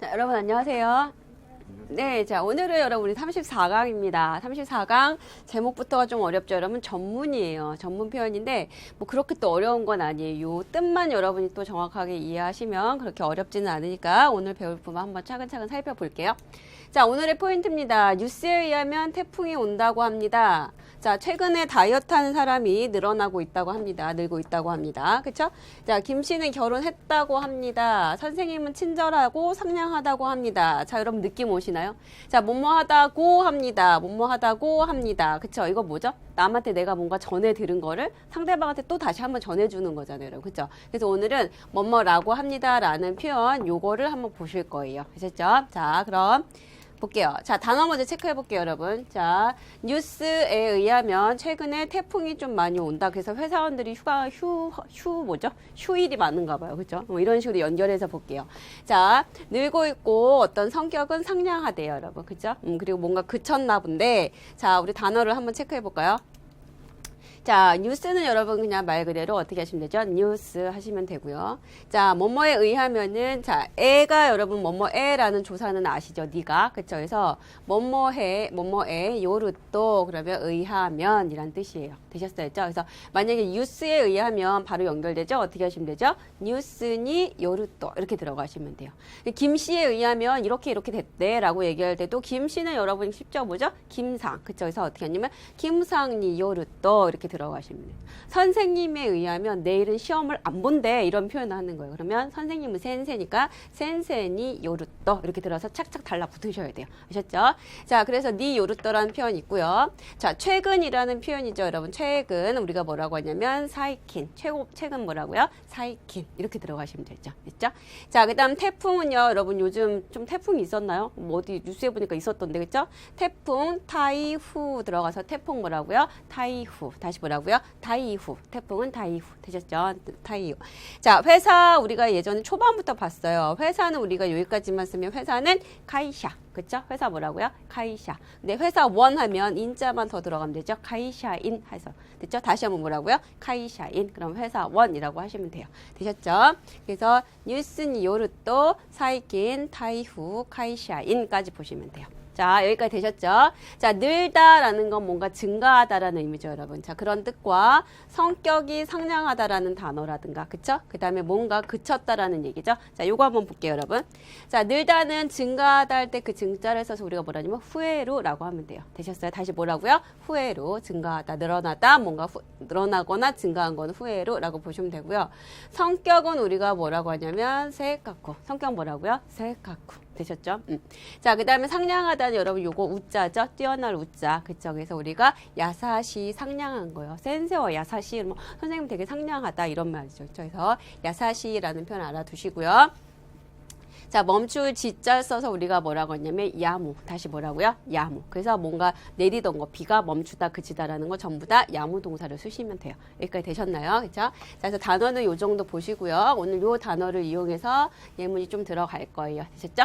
자, 여러분 안녕하세요. 네, 자, 오늘은 여러분 우리 34강입니다. 34강 제목부터가 좀 어렵죠. 여러분 전문이에요. 전문 표현인데 뭐 그렇게 또 어려운 건 아니에요. 요 뜻만 여러분이 또 정확하게 이해하시면 그렇게 어렵지는 않으니까 오늘 배울 부분 한번 차근차근 살펴볼게요. 자, 오늘의 포인트입니다. 뉴스에 의하면 태풍이 온다고 합니다. 자, 최근에 다이어트 하는 사람이 늘어나고 있다고 합니다. 늘고 있다고 합니다. 그쵸? 자, 김 씨는 결혼했다고 합니다. 선생님은 친절하고 상냥하다고 합니다. 자, 여러분 느낌 오시나요? 자, 뭐뭐 하다고 합니다. 뭐뭐 하다고 합니다. 그쵸? 이거 뭐죠? 남한테 내가 뭔가 전해 들은 거를 상대방한테 또 다시 한번 전해주는 거잖아요. 여러분. 그쵸? 그래서 오늘은 뭐뭐라고 합니다. 라는 표현 요거를 한번 보실 거예요. 아셨죠? 자, 그럼 볼게요. 자, 단어 먼저 체크해 볼게요, 여러분. 자, 뉴스에 의하면 최근에 태풍이 좀 많이 온다. 그래서 회사원들이 휴일이 많은가 봐요. 그죠? 뭐 이런 식으로 연결해서 볼게요. 자, 늘고 있고 어떤 성격은 상냥하대요, 여러분. 그죠? 그리고 뭔가 그쳤나 본데, 자, 우리 단어를 한번 체크해 볼까요? 자, 뉴스는 여러분 그냥 말 그대로 어떻게 하시면 되죠? 뉴스 하시면 되고요. 자, 뭐뭐에 의하면은 자, 애가 여러분 뭐뭐에라는 조사는 아시죠? 니가. 그쵸? 그래서 뭐뭐해, 뭐뭐에 요르또 그러면 의하면 이란 뜻이에요. 되셨어요? 그래서 만약에 뉴스에 의하면 바로 연결되죠? 어떻게 하시면 되죠? 뉴스니 요르또 이렇게 들어가시면 돼요. 김 씨에 의하면 이렇게 됐대라고 얘기할 때도 김 씨는 여러분 쉽죠? 뭐죠? 김상. 그쵸? 그래서 어떻게 하냐면 김상니 요르또 이렇게 들어가시면 돼요. 선생님에 의하면 내일은 시험을 안 본대 이런 표현을 하는 거예요. 그러면 선생님은 센세니까 센세니 요르떠 이렇게 들어서 착착 달라붙으셔야 돼요. 아셨죠? 자, 그래서 니 요르떠라는 표현이 있고요. 자, 최근이라는 표현이죠, 여러분. 최근 우리가 뭐라고 하냐면 사이킨. 최근 뭐라고요? 사이킨 이렇게 들어가시면 되죠. 됐죠? 자, 그다음 태풍은요, 여러분 요즘 좀 태풍이 있었나요? 뭐 어디 뉴스에 보니까 있었던데, 그렇죠? 태풍 타이후 들어가서 태풍 뭐라고요? 타이후. 다시 뭐라고요? 다이후. 태풍은 다이후. 되셨죠? 다이후. 자, 회사 우리가 예전에 초반부터 봤어요. 회사는 우리가 여기까지만 쓰면 회사는 카이샤. 그쵸? 회사 뭐라고요? 카이샤. 근데 회사 원 하면 인자만 더 들어가면 되죠? 카이샤인 해서. 됐죠? 다시 한번 뭐라고요? 카이샤인. 그럼 회사 원이라고 하시면 돼요. 되셨죠? 그래서 뉴스니 요르또 사이킨 타이후 카이샤인까지 보시면 돼요. 자, 여기까지 되셨죠? 자, 늘다라는 건 뭔가 증가하다라는 의미죠, 여러분. 자, 그런 뜻과 성격이 상냥하다라는 단어라든가, 그쵸? 그 다음에 뭔가 그쳤다라는 얘기죠. 자, 요거 한번 볼게요, 여러분. 자, 늘다는 증가하다 할 때 그 증자를 써서 우리가 뭐라냐면 후회로라고 하면 돼요. 되셨어요? 다시 뭐라고요? 후회로, 증가하다, 늘어나다, 뭔가 늘어나거나 증가한 건 후회로라고 보시면 되고요. 성격은 우리가 뭐라고 하냐면 세카쿠. 성격 뭐라고요? 세카쿠. 되셨죠? 자, 그 다음에 상냥하다는 여러분 요거 우자죠? 뛰어날 우자. 그쵸? 그래서 우리가 야사시 상냥한 거예요. 센세와 야사시, 뭐 선생님 되게 상냥하다 이런 말이죠. 그래서 야사시라는 표현 알아두시고요. 자, 멈출 지자 써서 우리가 뭐라고 했냐면 야무. 다시 뭐라고요? 야무. 그래서 뭔가 내리던 거, 비가 멈추다 그치다라는 거 전부 다 야무 동사를 쓰시면 돼요. 여기까지 되셨나요? 그쵸? 자, 그래서 단어는 요 정도 보시고요. 오늘 요 단어를 이용해서 예문이 좀 들어갈 거예요. 되셨죠?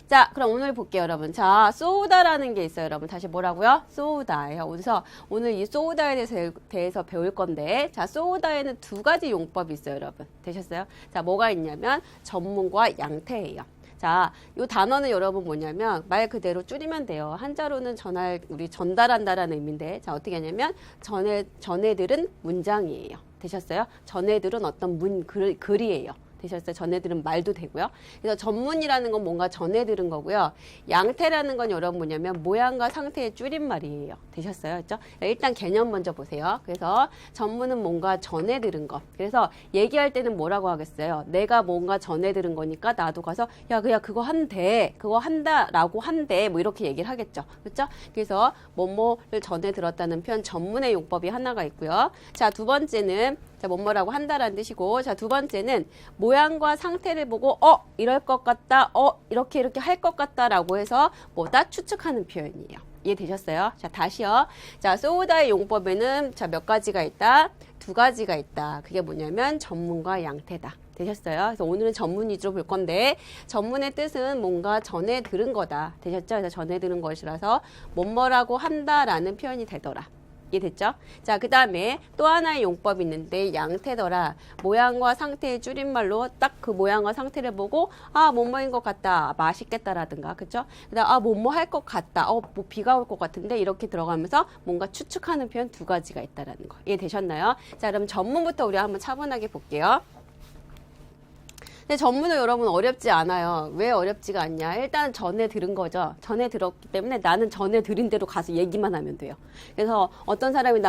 자, 그럼 오늘 볼게요, 여러분. 자, 쏘다라는 게 있어요, 여러분. 다시 뭐라고요? 쏘다예요. 그래서 오늘 이 쏘다에 대해서 배울 건데, 자, 쏘다에는 두 가지 용법이 있어요, 여러분. 되셨어요? 자, 뭐가 있냐면 전문과 양태예요. 자, 요 단어는 여러분 뭐냐면 말 그대로 줄이면 돼요. 한자로는 우리 전달한다라는 의미인데, 자, 어떻게 하냐면 전해들은 문장이에요. 되셨어요? 전해들은 어떤 글이에요. 되셨어요? 전해들은 말도 되고요. 그래서 전문이라는 건 뭔가 전해 들은 거고요. 양태라는 건 여러분 뭐냐면 모양과 상태의 줄임말이에요. 되셨어요? 그렇죠? 일단 개념 먼저 보세요. 그래서 전문은 뭔가 전해 들은 것. 그래서 얘기할 때는 뭐라고 하겠어요? 내가 뭔가 전해 들은 거니까 나도 가서 야, 그거 한대. 그거 한다라고 한대. 뭐 이렇게 얘기를 하겠죠. 그렇죠? 그래서 뭐뭐를 전해 들었다는 표현 전문의 용법이 하나가 있고요. 자, 두 번째는 자, 뭐뭐라고 한다라는 뜻이고, 자, 두 번째는 모양과 상태를 보고, 이럴 것 같다, 이렇게 할 것 같다라고 해서 뭐다 추측하는 표현이에요. 이해되셨어요? 자, 다시요. 자, 소우다의 용법에는 자, 몇 가지가 있다? 두 가지가 있다. 그게 뭐냐면 전문과 양태다. 되셨어요? 그래서 오늘은 전문 위주로 볼 건데 전문의 뜻은 뭔가 전해 들은 거다. 되셨죠? 그래서 전해 들은 것이라서 뭐뭐라고 한다라는 표현이 되더라. 이해됐죠? 자, 그 다음에 또 하나의 용법이 있는데 양태더라. 모양과 상태의 줄임말로 딱 그 모양과 상태를 보고 아, 뭐뭐인 것 같다. 맛있겠다라든가. 그쵸? 그 다음 아, 뭐뭐 할 것 같다. 뭐 비가 올 것 같은데 이렇게 들어가면서 뭔가 추측하는 표현 두 가지가 있다라는 거. 이해되셨나요? 자, 그럼 전문부터 우리 한번 차분하게 볼게요. 근데 전문은 여러분 어렵지 않아요. 왜 어렵지가 않냐? 일단 전에 들은 거죠. 전에 들었기 때문에 나는 전에 들은 대로 가서 얘기만 하면 돼요. 그래서 어떤 사람이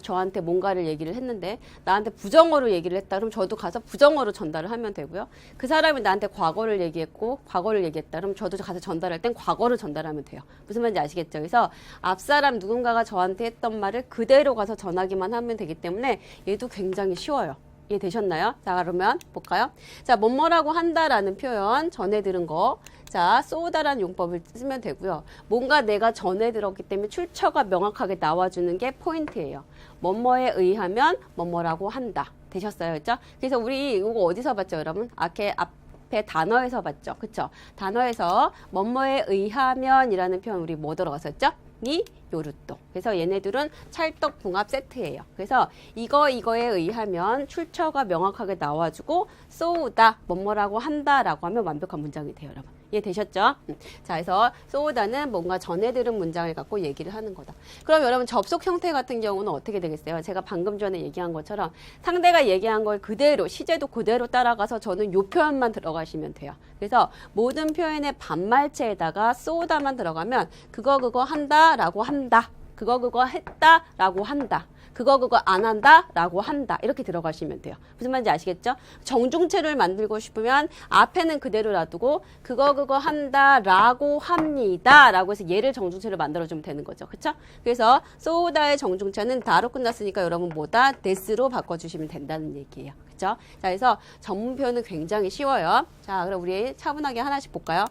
저한테 뭔가를 얘기를 했는데 나한테 부정어로 얘기를 했다. 그럼 저도 가서 부정어로 전달을 하면 되고요. 그 사람이 나한테 과거를 얘기했고 과거를 얘기했다. 그럼 저도 가서 전달할 땐 과거를 전달하면 돼요. 무슨 말인지 아시겠죠? 그래서 앞사람 누군가가 저한테 했던 말을 그대로 가서 전하기만 하면 되기 때문에 얘도 굉장히 쉬워요. 이해되셨나요? 자, 그러면 볼까요? 자, 뭐뭐라고 한다라는 표현 전에 들은 거. 자, 쏘다라는 용법을 쓰면 되고요. 뭔가 내가 전에 들었기 때문에 출처가 명확하게 나와주는 게 포인트예요. 뭐뭐에 의하면 뭐뭐라고 한다. 되셨어요? 그렇죠? 그래서 우리 이거 어디서 봤죠, 여러분? 앞에 단어에서 봤죠? 그쵸? 단어에서 뭐뭐에 의하면이라는 표현 우리 뭐 들어갔었죠? 니 요르또. 그래서 얘네들은 찰떡 궁합 세트예요. 그래서 이거에 의하면 출처가 명확하게 나와주고 쏘다 뭐뭐라고 한다라고 하면 완벽한 문장이 돼요, 여러분. 이해되셨죠? 자, 그래서 쏘다는 뭔가 전에 들은 문장을 갖고 얘기를 하는 거다. 그럼 여러분 접속 형태 같은 경우는 어떻게 되겠어요? 제가 방금 전에 얘기한 것처럼 상대가 얘기한 걸 그대로 시제도 그대로 따라가서 저는 요 표현만 들어가시면 돼요. 그래서 모든 표현의 반말체에다가 쏘다만 들어가면 그거 한다라고 한다. 그거 했다라고 한다. 그거 안 한다라고 한다. 이렇게 들어가시면 돼요. 무슨 말인지 아시겠죠? 정중체를 만들고 싶으면 앞에는 그대로 놔두고 그거 한다라고 합니다라고 해서 얘를 정중체를 만들어주면 되는 거죠. 그쵸? 그래서 쏘다의 정중체는 다로 끝났으니까 여러분 뭐다? 데스로 바꿔주시면 된다는 얘기예요. 그쵸? 자, 그래서 전문 표현은 굉장히 쉬워요. 자, 그럼 우리 차분하게 하나씩 볼까요?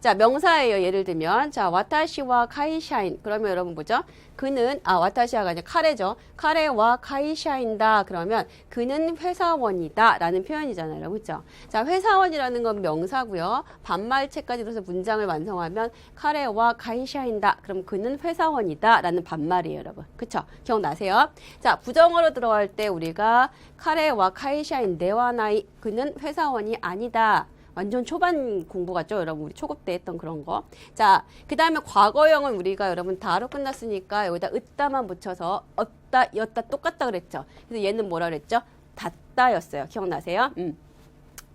자, 명사예요. 예를 들면 자, 와타시와 카이샤인. 그러면 여러분 뭐죠? 그는 와타시가 아니라 카레죠. 카레와 카이샤인다. 그러면 그는 회사원이다 라는 표현이잖아요. 그렇죠? 자, 회사원이라는 건 명사고요. 반말체까지 들어서 문장을 완성하면 카레와 카이샤인다. 그럼 그는 회사원이다 라는 반말이에요, 여러분. 그쵸? 기억나세요? 자, 부정어로 들어갈 때 우리가 카레와 카이샤인 네와나이. 그는 회사원이 아니다. 완전 초반 공부 같죠? 여러분 우리 초급 때 했던 그런 거. 자, 그 다음에 과거형은 우리가 여러분 다로 끝났으니까 여기다 으따만 붙여서 얻다, 였다 똑같다 그랬죠? 그래서 얘는 뭐라 그랬죠? 닫다였어요. 기억나세요?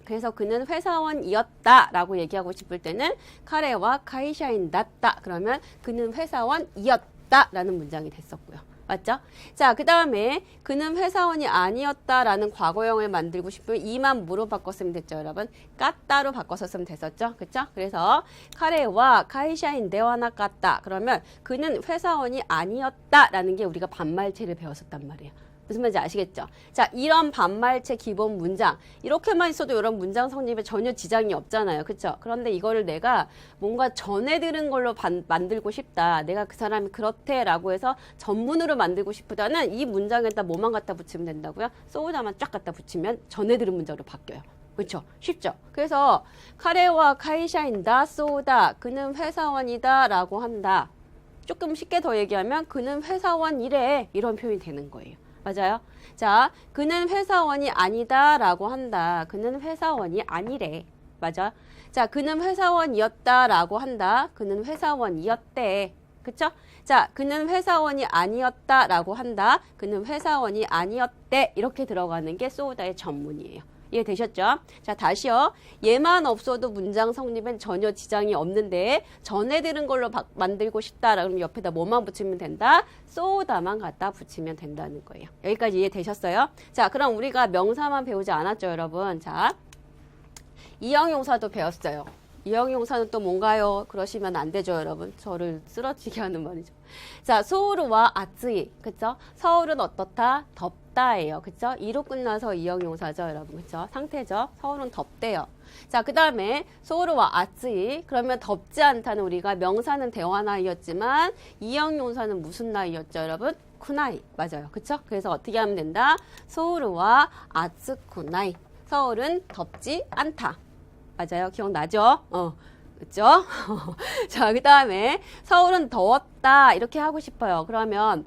그래서 그는 회사원이었다라고 얘기하고 싶을 때는 카레와 카이샤인 낫다. 그러면 그는 회사원이었다라는 문장이 됐었고요. 맞죠? 자, 그 다음에 그는 회사원이 아니었다라는 과거형을 만들고 싶으면 이만 무로 바꿨으면 됐죠, 여러분. 까따로 바꿔서 쓰면 됐었죠? 그쵸? 그래서 카레와 카이샤인 데와나 까따. 그러면 그는 회사원이 아니었다라는 게 우리가 반말체를 배웠었단 말이에요. 무슨 말인지 아시겠죠? 자, 이런 반말체 기본 문장 이렇게만 있어도 이런 문장 성립에 전혀 지장이 없잖아요. 그렇죠? 그런데 이거를 내가 뭔가 전에 들은 걸로 만들고 싶다. 내가 그 사람이 그렇대라고 해서 전문으로 만들고 싶다는 이 문장에다 뭐만 갖다 붙이면 된다고요? 쏘다만 쫙 갖다 붙이면 전에 들은 문장으로 바뀌어요. 그렇죠? 쉽죠? 그래서 카레와 카이샤인다 쏘다. 그는 회사원이다 라고 한다. 조금 쉽게 더 얘기하면 그는 회사원이래. 이런 표현이 되는 거예요. 맞아요? 자, 그는 회사원이 아니다 라고 한다. 그는 회사원이 아니래. 맞아? 자, 그는 회사원이었다 라고 한다. 그는 회사원이었대. 그쵸? 자, 그는 회사원이 아니었다 라고 한다. 그는 회사원이 아니었대. 이렇게 들어가는 게 쏘다의 전문이에요. 이해되셨죠? 자, 다시요. 얘만 없어도 문장 성립엔 전혀 지장이 없는데 전에 들은 걸로 만들고 싶다. 그럼 옆에다 뭐만 붙이면 된다? 쏘다만 갖다 붙이면 된다는 거예요. 여기까지 이해되셨어요? 자, 그럼 우리가 명사만 배우지 않았죠, 여러분? 자, 이형용사도 배웠어요. 이형용사는 또 뭔가요? 그러시면 안 되죠, 여러분. 저를 쓰러지게 하는 말이죠. 자, 소우르와 아츠이. 그쵸? 서울은 어떻다? 덥다예요. 그쵸? 이로 끝나서 이형용사죠, 여러분. 그쵸? 상태죠? 서울은 덥대요. 자, 그 다음에 소우르와 아츠이. 그러면 덥지 않다는 우리가 명사는 대화나이였지만 이형용사는 무슨 나이였죠, 여러분? 쿠나이. 맞아요. 그쵸? 그래서 어떻게 하면 된다? 소우르와 아츠쿠나이. 서울은 덥지 않다. 맞아요. 기억나죠? 그렇죠? 자, 그 다음에 서울은 더웠다 이렇게 하고 싶어요. 그러면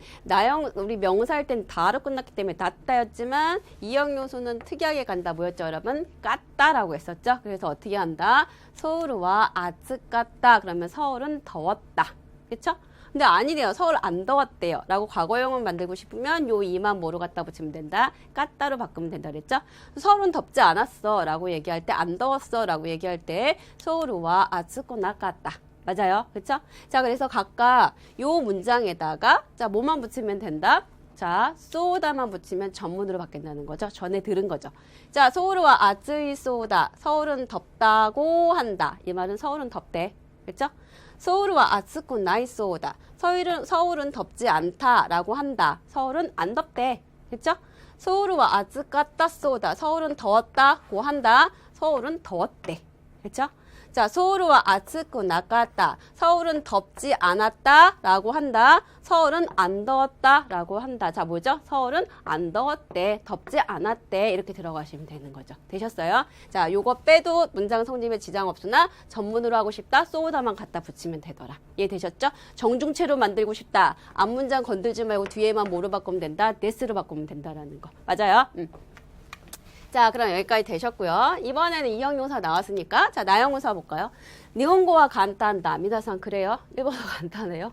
우리 명사일 땐 다로 끝났기 때문에 낫다였지만 이형용수는 특이하게 간다. 뭐였죠, 여러분? 깠다라고 했었죠. 그래서 어떻게 한다? 서울과 아츠 깠다. 그러면 서울은 더웠다. 그렇죠? 근데 아니래요. 서울 안 더웠대요. 라고 과거형을 만들고 싶으면 요 이만 뭐로 갖다 붙이면 된다? 깠다로 바꾸면 된다 그랬죠? 서울은 덥지 않았어. 라고 얘기할 때 안 더웠어. 라고 얘기할 때 서울과 아츠코나 깠다. 맞아요. 그쵸? 자, 그래서 각각 요 문장에다가 자, 뭐만 붙이면 된다? 자, 쏘다만 붙이면 전문으로 바뀐다는 거죠. 전에 들은 거죠. 자, 서울과 아츠이 쏘다. 서울은 덥다고 한다. 이 말은 서울은 덥대. 그쵸? 서울과 아츠코 나이 쏘다. 서울은 덥지 않다라고 한다. 서울은 안 덥대. 그쵸? 서울과 아츠까따 쏘다. 서울은 더웠다고 한다. 서울은 더웠대. 그쵸? 자, 서울과 아츠코 나갔다. 서울은 덥지 않았다라고 한다. 서울은 안 더웠다라고 한다. 자, 뭐죠? 서울은 안 더웠대. 덥지 않았대. 이렇게 들어가시면 되는 거죠. 되셨어요? 자, 요거 빼도 문장 성립에 지장 없으나 전문으로 하고 싶다. 쏘다만 갖다 붙이면 되더라. 이해되셨죠? 정중체로 만들고 싶다. 앞문장 건들지 말고 뒤에만 뭐로 바꾸면 된다? 데스로 바꾸면 된다라는 거. 맞아요? 자, 그럼 여기까지 되셨고요. 이번에는 이형용사 나왔으니까 자, 나형용사 볼까요? 니혼고와 간단다. 미나상 그래요? 일본어 간단해요?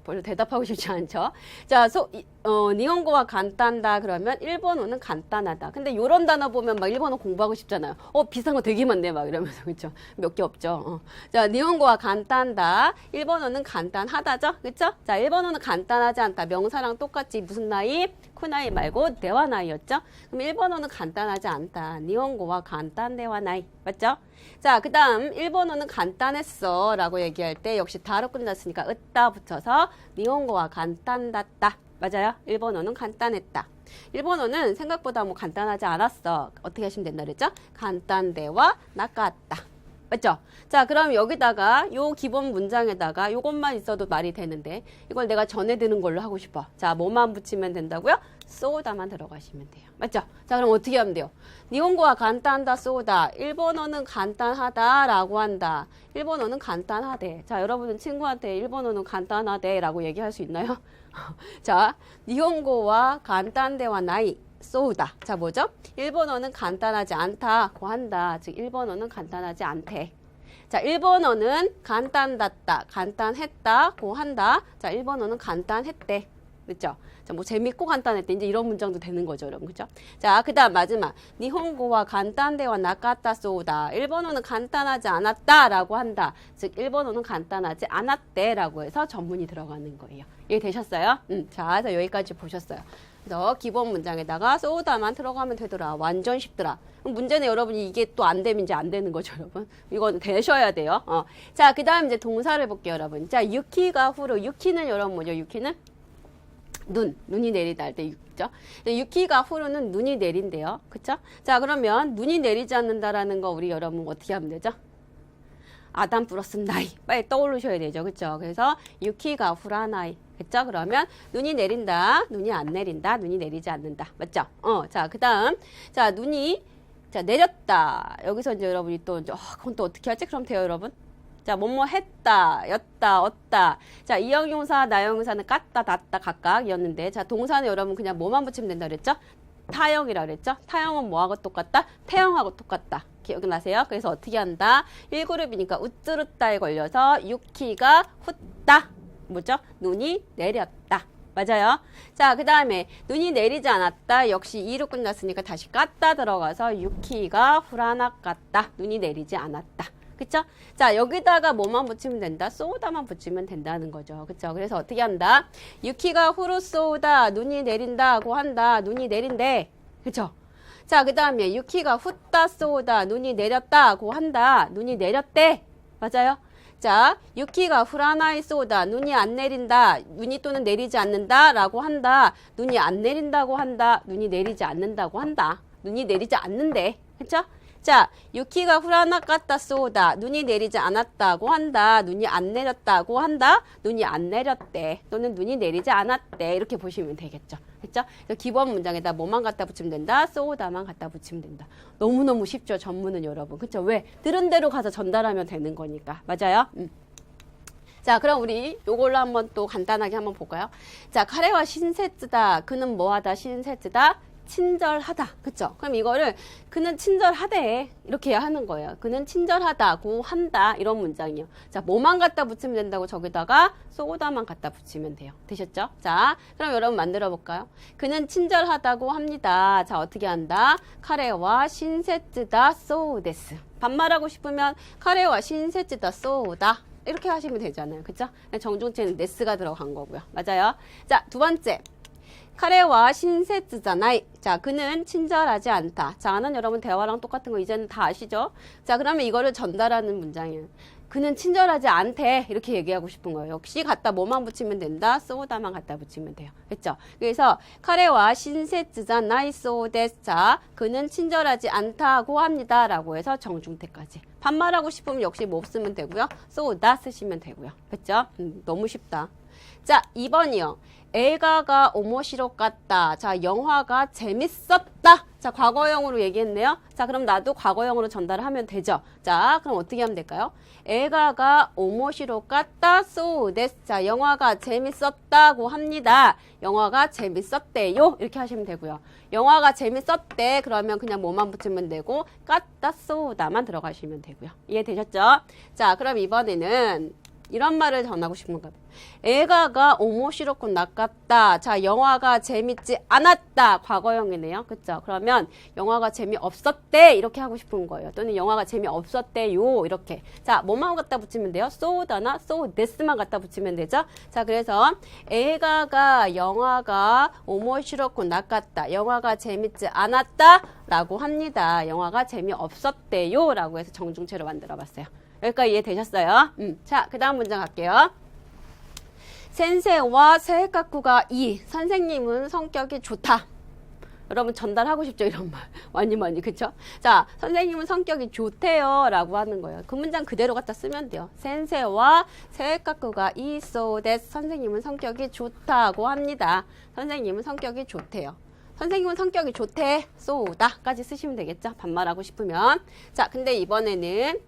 별로 대답하고 싶지 않죠? 자, 니혼고와 간단다 그러면 일본어는 간단하다. 근데 요런 단어 보면 막 일본어 공부하고 싶잖아요. 비슷한 거 되게 많네 막 이러면서 그쵸? 몇 개 없죠? 자, 니혼고와 간단다. 일본어는 간단하다죠? 그쵸? 자, 일본어는 간단하지 않다. 명사랑 똑같이 무슨 나이? 쿠나이 말고 대화 나이였죠? 그럼 일본어는 간단하지 않다. 니혼고와 간단 대화 나이. 맞죠? 자, 그 다음 일본어는 간단했어 라고 얘기할 때 역시 다로 끝났으니까 으따 붙여서 니혼고와 간단다다. 맞아요? 일본어는 간단했다. 일본어는 생각보다 뭐 간단하지 않았어. 어떻게 하시면 된다 그랬죠? 간단대와 나갔다. 맞죠? 자, 그럼 여기다가 요 기본 문장에다가 요것만 있어도 말이 되는데 이걸 내가 전에 드는 걸로 하고 싶어. 자, 뭐만 붙이면 된다고요? 쏘다만 들어가시면 돼요. 맞죠? 자, 그럼 어떻게 하면 돼요? 니혼고와 간단하다 쏘다. 일본어는 간단하다라고 한다. 일본어는 간단하대. 자, 여러분은 친구한테 일본어는 간단하대라고 얘기할 수 있나요? 자, 니혼고와 간단대와 나이 쏘다. 자, 뭐죠? 일본어는 간단하지 않다고 한다. 즉 일본어는 간단하지 않대. 자, 일본어는 간단했다. 간단했다고 한다. 자, 일본어는 간단했대. 그렇죠? 자, 뭐 재밌고 간단했대. 이제 이런 문장도 되는 거죠, 여러분. 그렇죠? 자, 그다음 마지막. 니혼고와 간단대와 나갔다 쏘다. 일본어는 간단하지 않았다라고 한다. 즉 일본어는 간단하지 않았대라고 해서 전문이 들어가는 거예요. 이해되셨어요? 자, 그래서 여기까지 보셨어요. 그래서 기본 문장에다가 쏘다만 들어가면 되더라. 완전 쉽더라. 그럼 문제는 여러분이 이게 또 안 되면 이제 안 되는 거죠, 여러분. 이건 되셔야 돼요. 자, 그 다음 이제 동사를 볼게요, 여러분. 자, 유키가 후루. 유키는 여러분 뭐죠? 유키는? 눈이 내리다 할 때 있죠. 유키가 후루는 눈이 내린대요. 그쵸? 자, 그러면 눈이 내리지 않는다라는 거 우리 여러분 어떻게 하면 되죠? 아담 플러스 나이. 빨리 떠올리셔야 되죠. 그쵸? 그래서 유키가 후라나이. 그쵸? 그러면 눈이 내린다. 눈이 안 내린다. 눈이 내리지 않는다. 맞죠? 자, 그 다음. 자, 눈이 자, 내렸다. 여기서 이제 여러분이 또 그건 또 어떻게 하지? 그럼 돼요, 여러분? 자, 뭐뭐 했다, 였다, 얻다. 자, 이형용사, 나형용사는 깠다, 닫다 각각이었는데, 자, 동사는 여러분 그냥 뭐만 붙이면 된다 그랬죠? 타형이라 그랬죠? 타형은 뭐하고 똑같다? 태형하고 똑같다. 기억나세요? 그래서 어떻게 한다? 1그룹이니까 우뜨르따에 걸려서 유키가 훗다. 뭐죠? 눈이 내렸다. 맞아요? 자, 그 다음에 눈이 내리지 않았다. 역시 2로 끝났으니까 다시 깠다 들어가서 유키가 후라나 깠다. 눈이 내리지 않았다. 그쵸? 자, 여기다가 뭐만 붙이면 된다? 쏘다만 붙이면 된다는 거죠. 그쵸? 그래서 어떻게 한다? 유키가 후루 쏘다. 눈이 내린다고 한다. 눈이 내린대. 그쵸? 자, 그 다음에 유키가 훗다 쏘다. 눈이 내렸다고 한다. 눈이 내렸대. 맞아요? 자, 유키가 후라나이 쏘다. 눈이 안 내린다. 눈이 또는 내리지 않는다. 라고 한다. 눈이 안 내린다고 한다. 눈이 내리지 않는다고 한다. 눈이 내리지 않는데. 그쵸? 자, 유키가 후라나 깠다 쏘다. 눈이 내리지 않았다고 한다. 눈이 안 내렸다고 한다. 눈이 안 내렸대. 또는 눈이 내리지 않았대. 이렇게 보시면 되겠죠. 그쵸? 그래서 기본 문장에다 뭐만 갖다 붙이면 된다? 쏘다만 갖다 붙이면 된다. 너무너무 쉽죠, 전문은 여러분. 그쵸? 왜? 들은 대로 가서 전달하면 되는 거니까. 맞아요? 자, 그럼 우리 요걸로 한번 또 간단하게 한번 볼까요? 자, 카레와 신세츠다. 그는 뭐하다? 신세츠다. 친절하다. 그쵸? 그럼 이거를 그는 친절하대. 이렇게 하는 거예요. 그는 친절하다고 한다. 이런 문장이요. 자, 뭐만 갖다 붙이면 된다고 저기다가 쏘다만 갖다 붙이면 돼요. 되셨죠? 자, 그럼 여러분 만들어 볼까요? 그는 친절하다고 합니다. 자, 어떻게 한다? 카레와 신세츠다 쏘데스. 반말하고 싶으면 카레와 신세츠다 쏘다. 이렇게 하시면 되잖아요. 그쵸? 정중체는 네스가 들어간 거고요. 맞아요? 자, 두 번째. 카레와 신세츠잖아이. 자, 그는 친절하지 않다. 자는 여러분 대화랑 똑같은 거 이제는 다 아시죠? 자, 그러면 이거를 전달하는 문장이에요. 그는 친절하지 않대. 이렇게 얘기하고 싶은 거예요. 역시 갖다 뭐만 붙이면 된다? 쏘다만 갖다 붙이면 돼요. 됐죠? 그래서 카레와 신세츠잖아이 쏘데스. 자, 그는 친절하지 않다고 합니다. 라고 해서 정중태까지. 반말하고 싶으면 역시 뭐 쓰면 되고요. 쏘다 쓰시면 되고요. 됐죠? 너무 쉽다. 자, 2번이요.映画가 오모시로갔다. 자, 영화가 재밌었다. 자, 과거형으로 얘기했네요. 자, 그럼 나도 과거형으로 전달을 하면 되죠. 자, 그럼 어떻게 하면 될까요? 映画가 오모시로갔다. 소데스. 자, 영화가 재밌었다고 합니다. 영화가 재밌었대요. 이렇게 하시면 되고요. 영화가 재밌었대. 그러면 그냥 뭐만 붙이면 되고 깠다 쏘다만 들어가시면 되고요. 이해되셨죠? 자, 그럼 이번에는 이런 말을 전하고 싶은 건가 봐요. 映画가 오모시로군 낚았다. 자, 영화가 재밌지 않았다. 과거형이네요. 그쵸? 그러면 영화가 재미없었대. 이렇게 하고 싶은 거예요. 또는 영화가 재미없었대요. 이렇게. 자, 뭐만 갖다 붙이면 돼요? 쏘다나 쏘데스만 갖다 붙이면 되죠? 자, 그래서 映画가 영화가 오모시로군 낚았다. 영화가 재밌지 않았다. 라고 합니다. 영화가 재미없었대요. 라고 해서 정중체로 만들어 봤어요. 여기까지 이해되셨어요? 자, 그 다음 문장 갈게요. 센세와 세이카쿠가 이. 선생님은 성격이 좋다. 여러분 전달하고 싶죠? 이런 말. 많이 그쵸? 자, 선생님은 성격이 좋대요. 라고 하는 거예요. 그 문장 그대로 갖다 쓰면 돼요. 센세와 세이카쿠가 이 소데스. 선생님은 성격이 좋다고 합니다. 선생님은 성격이 좋대요. 선생님은 성격이 좋대. 쏘다까지 쓰시면 되겠죠? 반말하고 싶으면. 자, 근데 이번에는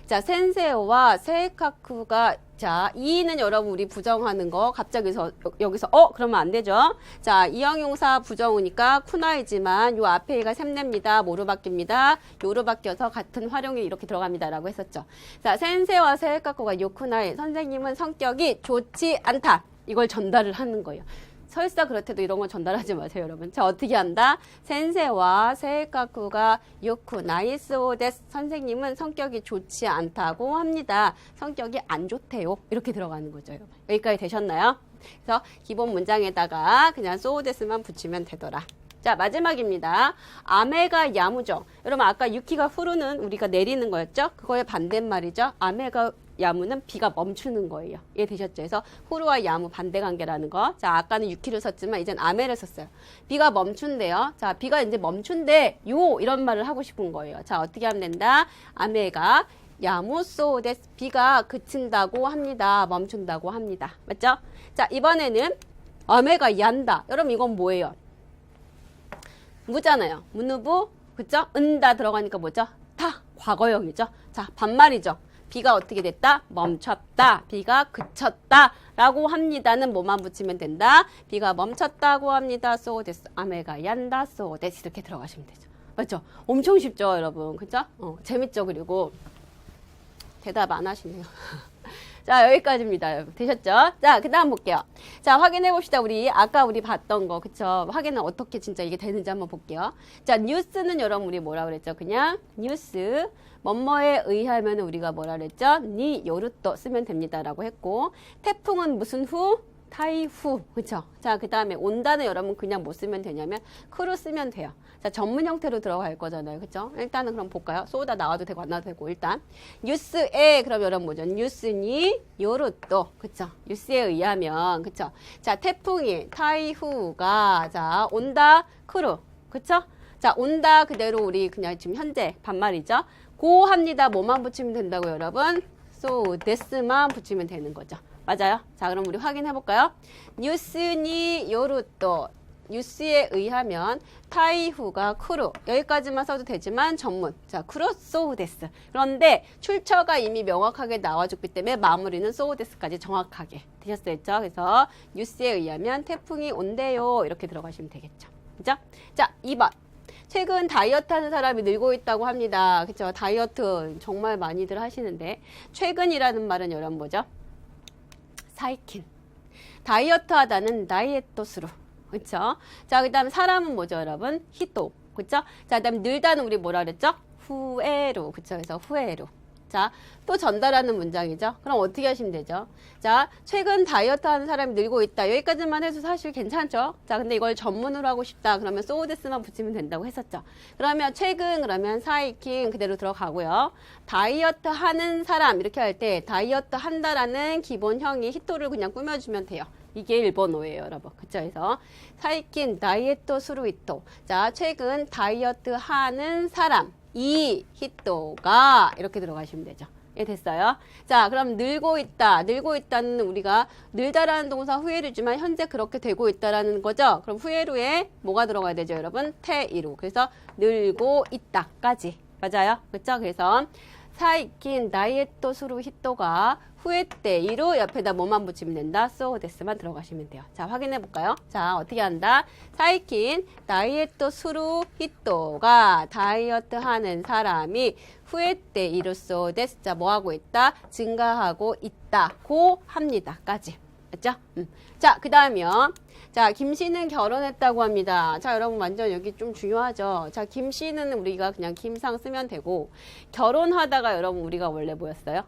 자, 센세오와 세이카쿠가 자, 이는 여러분 우리 부정하는 거 갑자기 여기서 그러면 안 되죠. 자, 이형용사 부정우니까 쿠나이지만 요 앞에 이가 셈냅니다. 뭐로 바뀝니다. 요로 바뀌어서 같은 활용이 이렇게 들어갑니다라고 했었죠. 자, 센세와 세이카쿠가 요 쿠나이. 선생님은 성격이 좋지 않다. 이걸 전달을 하는 거예요. 설사 그렇대도 이런 건 전달하지 마세요, 여러분. 자, 어떻게 한다? 센세와 세이카쿠가 요쿠 나이스오 데스. 선생님은 성격이 좋지 않다고 합니다. 성격이 안 좋대요. 이렇게 들어가는 거죠, 여러분. 여기까지 되셨나요? 그래서 기본 문장에다가 그냥 소데스만 붙이면 되더라. 자, 마지막입니다. 아메가 야무죠. 여러분, 아까 유키가 후루는 우리가 내리는 거였죠? 그거의 반대말이죠. 아메가 야무는 비가 멈추는 거예요. 이해되셨죠? 그래서 후루와 야무 반대 관계라는 거. 자, 아까는 유키를 썼지만 이젠 아메를 썼어요. 비가 멈춘대요. 자, 비가 이제 멈춘대. 요 이런 말을 하고 싶은 거예요. 자, 어떻게 하면 된다? 아메가 야무소 데스. 비가 그친다고 합니다. 멈춘다고 합니다. 맞죠? 자, 이번에는 아메가 얀다. 여러분, 이건 뭐예요? 무잖아요. 무누부, 그쵸? 은다 들어가니까 뭐죠? 타, 과거형이죠. 자, 반말이죠. 비가 어떻게 됐다? 멈췄다. 비가 그쳤다. 라고 합니다는 뭐만 붙이면 된다? 비가 멈췄다고 합니다. 소 데스. 아메가 얀다. 소 데스. 이렇게 들어가시면 되죠. 맞죠? 엄청 쉽죠, 여러분. 그쵸? 재밌죠, 그리고. 대답 안 하시네요. 자, 여기까지입니다. 여러분. 되셨죠? 자, 그 다음 볼게요. 자, 확인해 봅시다. 아까 우리 봤던 거, 그쵸? 확인은 어떻게 진짜 이게 되는지 한번 볼게요. 자, 뉴스는 여러분, 우리 뭐라 그랬죠? 그냥, 뉴스. 뭐뭐에 의하면 우리가 뭐라 그랬죠? 니 요르또 쓰면 됩니다라고 했고, 태풍은 무슨 후? 타이후. 그쵸? 자, 그 다음에 온다는 여러분 그냥 뭐 쓰면 되냐면, 크루 쓰면 돼요. 자, 전문 형태로 들어갈 거잖아요. 그쵸? 일단은 그럼 볼까요? 쏘다 나와도 되고 안 나와도 되고, 일단. 뉴스에, 그럼 여러분 뭐죠? 뉴스니 요르또. 그쵸? 뉴스에 의하면, 그쵸? 자, 태풍이, 타이후가, 자, 온다, 크루. 그쵸? 자, 온다 그대로 우리 그냥 지금 현재 반말이죠? 고 합니다. 뭐만 붙이면 된다고 여러분? so this만 붙이면 되는 거죠. 맞아요? 자, 그럼 우리 확인해 볼까요? 뉴스니 요르또 유씨에 의하면 타이후가 쿠루 여기까지만 써도 되지만 전문 자 쿠루 소우데스 그런데 출처가 이미 명확하게 나와줬기 때문에 마무리는 소우데스까지 정확하게 되셨었죠. 그래서 유씨에 의하면 태풍이 온대요 이렇게 들어가시면 되겠죠. 그죠? 자 2번 최근 다이어트 하는 사람이 늘고 있다고 합니다. 그렇죠? 다이어트 정말 많이들 하시는데 최근이라는 말은 여러분 뭐죠? 사이킨 다이어트 하다는 다이에토스로 그렇죠? 자, 그다음에 사람은 뭐죠, 여러분? 히토. 그렇죠? 자, 그다음에 늘다는 우리 뭐라 그랬죠? 후에로. 그렇죠? 그래서 후에로. 자, 또 전달하는 문장이죠. 그럼 어떻게 하시면 되죠? 자, 최근 다이어트 하는 사람이 늘고 있다. 여기까지만 해도 사실 괜찮죠? 자, 근데 이걸 전문으로 하고 싶다. 그러면 소우데스만 붙이면 된다고 했었죠. 그러면 최근 그러면 사이킹 그대로 들어가고요. 다이어트 하는 사람 이렇게 할 때 다이어트 한다라는 기본형이 히토를 그냥 꾸며주면 돼요. 이게 일본어예요, 여러분. 그쵸? 그래서 사이킨 다이에토 수루이토. 자, 최근 다이어트 하는 사람. 이 히토가 이렇게 들어가시면 되죠. 예, 됐어요. 자, 그럼 늘고 있다. 늘고 있다는 우리가 늘다라는 동사 후에루지만 현재 그렇게 되고 있다라는 거죠. 그럼 후에루에 뭐가 들어가야 되죠, 여러분? 테이루. 그래서 늘고 있다까지. 맞아요. 그렇죠? 그래서 사이킨 다이에토 수루 히토가 후에테이로 옆에다 뭐만 붙이면 된다? 소데스만 들어가시면 돼요. 자, 확인해 볼까요? 자, 어떻게 한다? 사이킨 다이에토 수루 히토가 다이어트 하는 사람이 후에테이로 소데스. 자, 뭐 하고 있다? 증가하고 있다고 합니다.까지. 맞죠? 자, 그 다음이요. 자, 김 씨는 결혼했다고 합니다. 자, 여러분 완전 여기 좀 중요하죠. 자, 김 씨는 우리가 그냥 김상 쓰면 되고 결혼하다가 여러분 우리가 원래 뭐였어요?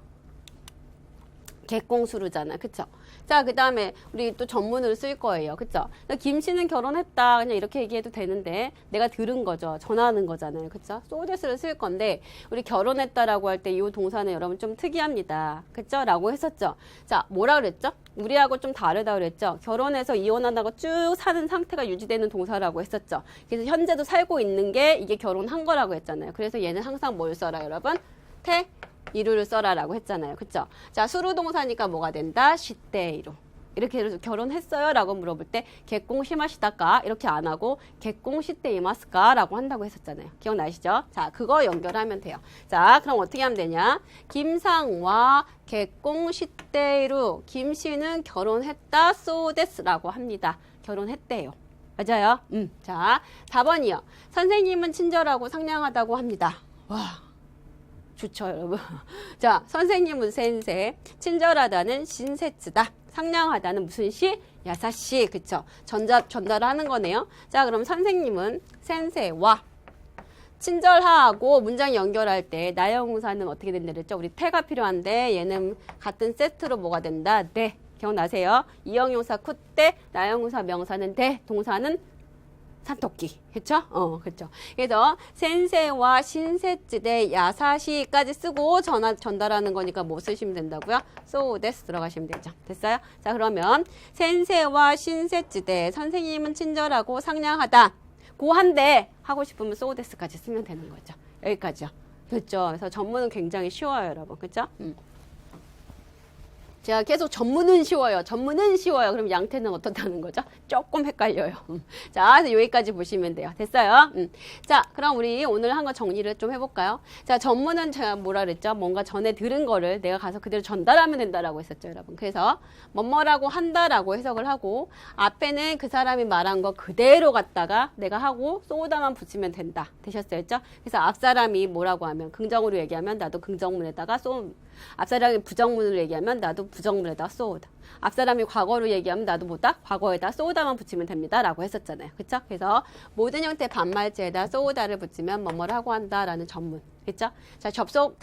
객공수루잖아. 그쵸? 자, 그 다음에 우리 또 전문으로 쓸 거예요. 그쵸? 김 씨는 결혼했다. 그냥 이렇게 얘기해도 되는데 내가 들은 거죠. 전하는 거잖아요. 그쵸? 소데스를 쓸 건데 우리 결혼했다라고 할 때 이 동사는 여러분 좀 특이합니다. 그쵸? 라고 했었죠. 자, 뭐라 그랬죠? 우리하고 좀 다르다 그랬죠? 결혼해서 이혼하다가 쭉 사는 상태가 유지되는 동사라고 했었죠. 그래서 현재도 살고 있는 게 이게 결혼한 거라고 했잖아요. 그래서 얘는 항상 뭘 써라, 여러분? 이루를 써라라고 했잖아요. 그쵸? 자, 수루동사니까 뭐가 된다? 시때이루. 이렇게 해서 결혼했어요? 라고 물어볼 때 객공 시마시다까 이렇게 안 하고 객공 시때이마스까 라고 한다고 했었잖아요. 기억나시죠? 자, 그거 연결하면 돼요. 자, 그럼 어떻게 하면 되냐? 김상와 객공 시때이루 김씨는 결혼했다 소데스라고 합니다. 결혼했대요. 맞아요? 자, 4번이요. 선생님은 친절하고 상냥하다고 합니다. 와. 좋죠, 여러분. 자, 선생님은 센세, 친절하다는 신세츠다. 상냥하다는 무슨 시? 야사시. 그쵸? 전달하는 거네요. 자, 그럼 선생님은 센세와 친절하고 문장 연결할 때 나형우사는 어떻게 된다 그랬죠? 우리 태가 필요한데 얘는 같은 세트로 뭐가 된다? 네. 기억나세요? 이형용사 쿠때, 나형우사 명사는 대, 동사는 산토끼. 그쵸? 그쵸. 그래서 센세와 신세츠대 야사시까지 쓰고 전달하는 거니까 뭐 쓰시면 된다고요? 소데스 들어가시면 되죠. 됐어요? 자, 그러면 센세와 신세츠대 선생님은 친절하고 상냥하다. 고한데 하고 싶으면 소데스까지 쓰면 되는 거죠. 여기까지요. 그렇죠? 그래서 전문은 굉장히 쉬워요, 여러분. 그쵸? 제가 계속 전문은 쉬워요. 전문은 쉬워요. 그럼 양태는 어떻다는 거죠? 조금 헷갈려요. 자, 그래서 여기까지 보시면 돼요. 됐어요? 자, 그럼 우리 오늘 한 거 정리를 좀 해볼까요? 자, 전문은 제가 뭐라 그랬죠? 뭔가 전에 들은 거를 내가 가서 그대로 전달하면 된다라고 했었죠, 여러분. 그래서 뭐뭐라고 한다라고 해석을 하고 앞에는 그 사람이 말한 거 그대로 갖다가 내가 하고 소다만 붙이면 된다. 되셨어요? 그래서 앞 사람이 뭐라고 하면 긍정으로 얘기하면 나도 긍정문에다가 앞사람이 부정문으로 얘기하면 나도 부정문에다 쏘다. 앞사람이 과거로 얘기하면 나도 뭐다? 과거에다 쏘다만 붙이면 됩니다. 라고 했었잖아요. 그쵸? 그래서 모든 형태 반말제에다 쏘다를 붙이면 뭐뭐를 하고 한다라는 전문. 그쵸? 자, 접속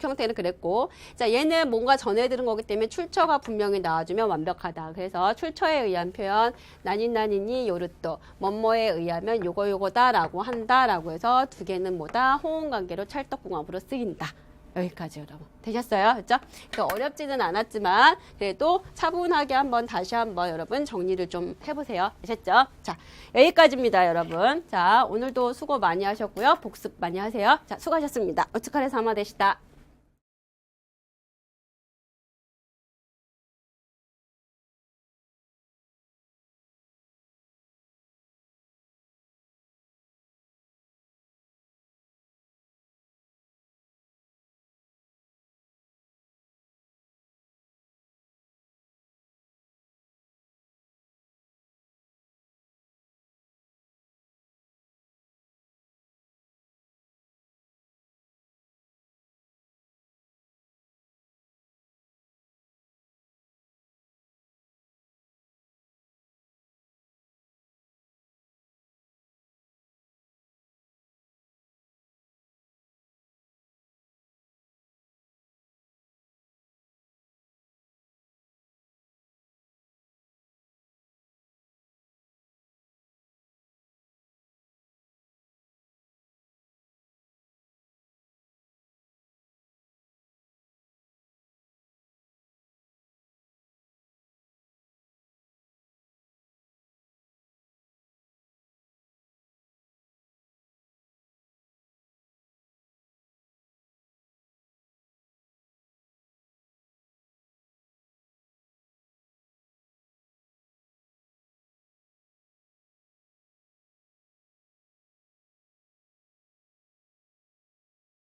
형태는 그랬고. 자, 얘는 뭔가 전해 들은 거기 때문에 출처가 분명히 나와주면 완벽하다. 그래서 출처에 의한 표현, 나니나니니 요르또, 뭐뭐에 의하면 요거다라고 한다라고 해서 두 개는 뭐다? 호응관계로 찰떡궁합으로 쓰인다. 여기까지 여러분. 되셨어요? 그렇죠? 어렵지는 않았지만 그래도 차분하게 다시 한번 여러분 정리를 좀 해보세요. 되셨죠? 자, 여기까지입니다, 여러분. 자, 오늘도 수고 많이 하셨고요. 복습 많이 하세요. 자, 수고하셨습니다. 오츠카레 사마 되시다.